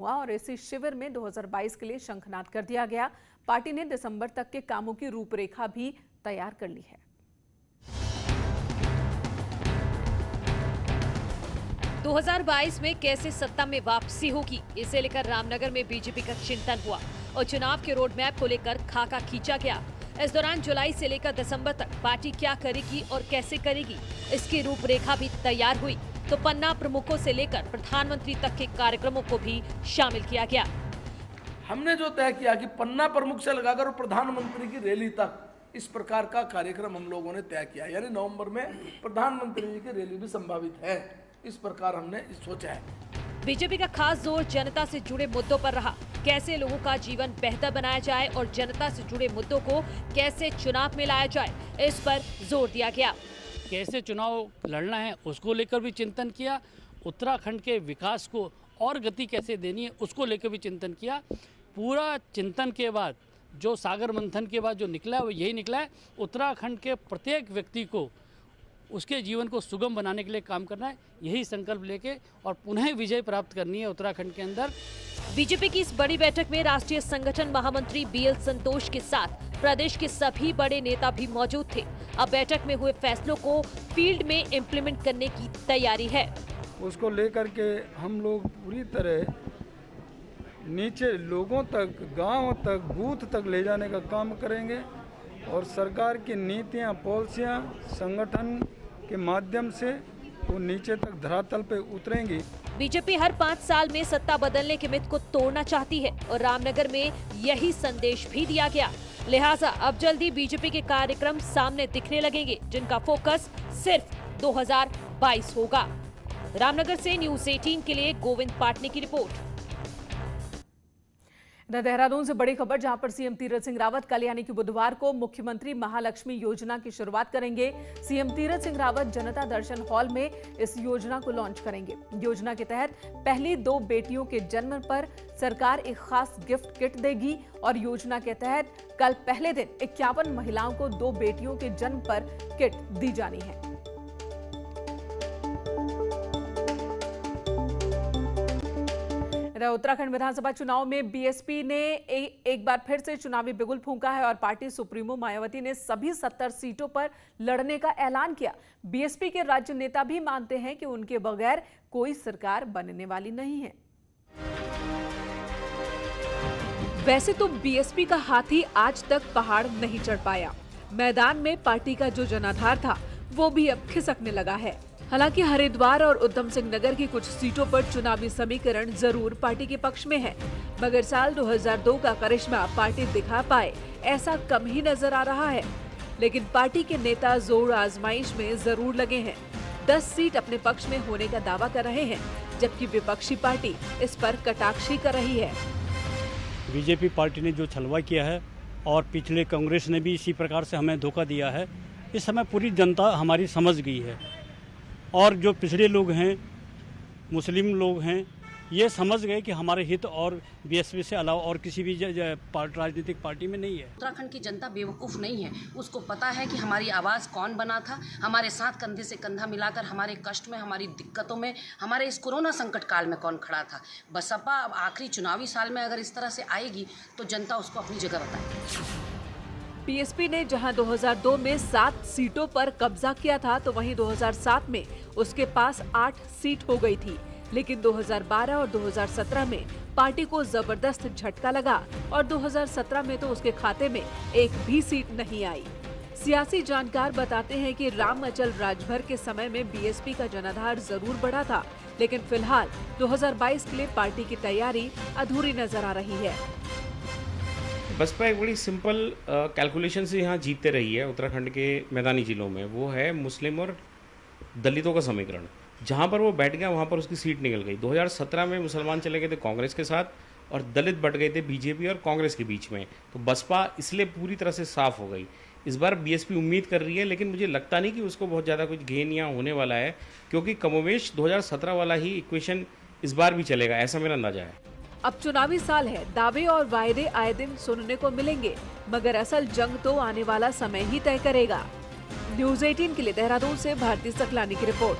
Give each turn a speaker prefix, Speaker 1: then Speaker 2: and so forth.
Speaker 1: हुआ और इसी शिविर में 2022 के लिए शंखनाद कर दिया गया। पार्टी ने दिसंबर तक के कामों की रूपरेखा भी तैयार कर ली है।
Speaker 2: – 2022 में कैसे सत्ता में वापसी होगी, इसे लेकर रामनगर में बीजेपी का चिंतन हुआ और चुनाव के रोड मैप को लेकर खाका खींचा गया। इस दौरान जुलाई से लेकर दिसंबर तक पार्टी क्या करेगी और कैसे करेगी, इसकी रूपरेखा भी तैयार हुई। तो पन्ना प्रमुखों से लेकर प्रधानमंत्री तक के कार्यक्रमों को भी शामिल किया गया।
Speaker 3: हमने जो तय किया कि पन्ना प्रमुख से लगाकर और प्रधानमंत्री की रैली तक इस प्रकार का कार्यक्रम हम लोगों ने तय किया, यानी नवंबर में प्रधानमंत्री जी की रैली भी संभावित है। इस प्रकार हमने सोचा है।
Speaker 2: बीजेपी का खास जोर जनता से जुड़े मुद्दों पर रहा। कैसे लोगों का जीवन बेहतर बनाया जाए और जनता से जुड़े मुद्दों को कैसे चुनाव में लाया जाए, इस पर जोर दिया गया।
Speaker 4: कैसे चुनाव लड़ना है उसको लेकर भी चिंतन किया। उत्तराखंड के विकास को और गति कैसे देनी है उसको लेकर भी चिंतन किया। पूरा चिंतन के बाद जो सागर मंथन के बाद जो निकला है वो यही निकला है, उत्तराखंड के प्रत्येक व्यक्ति को उसके जीवन को सुगम बनाने के लिए काम करना है। यही संकल्प लेके और पुनः विजय प्राप्त करनी है उत्तराखंड के अंदर।
Speaker 2: बीजेपी की इस बड़ी बैठक में राष्ट्रीय संगठन महामंत्री बीएल संतोष के साथ प्रदेश के सभी बड़े नेता भी मौजूद थे। अब बैठक में हुए फैसलों को फील्ड में इम्प्लीमेंट करने की तैयारी है।
Speaker 5: उसको लेकर के हम लोग पूरी तरह नीचे लोगों तक, गांव तक, बूथ तक ले जाने का काम करेंगे और सरकार की नीतियां, पॉलिसियां संगठन के माध्यम से वो नीचे तक धरातल पे उतरेंगी।
Speaker 2: बीजेपी हर 5 साल में सत्ता बदलने के मिथ को तोड़ना चाहती है और रामनगर में यही संदेश भी दिया गया। लिहाजा अब जल्दी बीजेपी के कार्यक्रम सामने दिखने लगेंगे, जिनका फोकस सिर्फ 2022 होगा। रामनगर से न्यूज़ 18 के लिए गोविंद पाटनी की रिपोर्ट।
Speaker 1: देहरादून से बड़ी खबर, जहां पर सीएम तीरथ सिंह रावत कल यानी कि बुधवार को मुख्यमंत्री महालक्ष्मी योजना की शुरुआत करेंगे। सीएम तीरथ सिंह रावत जनता दर्शन हॉल में इस योजना को लॉन्च करेंगे। योजना के तहत पहली 2 बेटियों के जन्म पर सरकार एक खास गिफ्ट किट देगी और योजना के तहत कल पहले दिन 51 महिलाओं को 2 बेटियों के जन्म पर किट दी जानी है। उत्तराखंड विधानसभा चुनाव में बीएसपी ने एक बार फिर से चुनावी बिगुल फूंका है और पार्टी सुप्रीमो मायावती ने सभी 70 सीटों पर लड़ने का ऐलान किया। बीएसपी के राज्य नेता भी मानते हैं कि उनके बगैर कोई सरकार बनने वाली नहीं है।
Speaker 6: वैसे तो बीएसपी का हाथी आज तक पहाड़ नहीं चढ़ पाया। मैदान में पार्टी का जो जनाधार था वो भी अब खिसकने लगा है। हालांकि हरिद्वार और उधम सिंह नगर की कुछ सीटों पर चुनावी समीकरण जरूर पार्टी के पक्ष में है, मगर साल 2002 का करिश्मा पार्टी दिखा पाए ऐसा कम ही नजर आ रहा है। लेकिन पार्टी के नेता जोर आजमाइश में जरूर लगे हैं। 10 सीट अपने पक्ष में होने का दावा कर रहे हैं, जबकि विपक्षी पार्टी इस पर कटाक्षी कर रही है।
Speaker 7: बीजेपी पार्टी ने जो छलवा किया है और पिछले कांग्रेस ने भी इसी प्रकार से हमें धोखा दिया है, इस समय पूरी जनता हमारी समझ गई है। और जो पिछड़े लोग हैं, मुस्लिम लोग हैं, ये समझ गए कि हमारे हित और बीएसपी से अलावा और किसी भी राजनीतिक पार्टी में नहीं है।
Speaker 8: उत्तराखंड की जनता बेवकूफ़ नहीं है, उसको पता है कि हमारी आवाज़ कौन बना था, हमारे साथ कंधे से कंधा मिलाकर हमारे कष्ट में, हमारी दिक्कतों में, हमारे इस कोरोना संकट काल में कौन खड़ा था। बसपा अब आखिरी चुनावी साल में अगर इस तरह से आएगी तो जनता उसको अपनी जगह बताएगी।
Speaker 6: बीएसपी ने जहां 2002 में 7 सीटों पर कब्जा किया था, तो वहीं 2007 में उसके पास 8 सीट हो गई थी। लेकिन 2012 और 2017 में पार्टी को जबरदस्त झटका लगा और 2017 में तो उसके खाते में एक भी सीट नहीं आई। सियासी जानकार बताते हैं कि राम अचल राजभर के समय में बीएसपी का जनाधार जरूर बढ़ा था, लेकिन फिलहाल 2022 के लिए पार्टी की तैयारी अधूरी नजर आ रही है।
Speaker 9: बसपा एक बड़ी सिंपल कैलकुलेशन से यहाँ जीतते रही है उत्तराखंड के मैदानी जिलों में, वो है मुस्लिम और दलितों का समीकरण। जहाँ पर वो बैठ गया वहाँ पर उसकी सीट निकल गई। 2017 में मुसलमान चले गए थे कांग्रेस के साथ और दलित बढ़ गए थे बीजेपी और कांग्रेस के बीच में, तो बसपा इसलिए पूरी तरह से साफ हो गई। इस बार बीएसपी उम्मीद कर रही है, लेकिन मुझे लगता नहीं कि उसको बहुत ज़्यादा कुछ गेन यहाँ होने वाला है, क्योंकि कमोवेश 2017 वाला ही इक्वेशन इस बार भी चलेगा, ऐसा मेरा अंदाजा है।
Speaker 6: अब चुनावी साल है, दावे और वायदे आए दिन सुनने को मिलेंगे, मगर असल जंग तो आने वाला समय ही तय करेगा। न्यूज़ 18 के लिए देहरादून से भारती सकलानी की रिपोर्ट।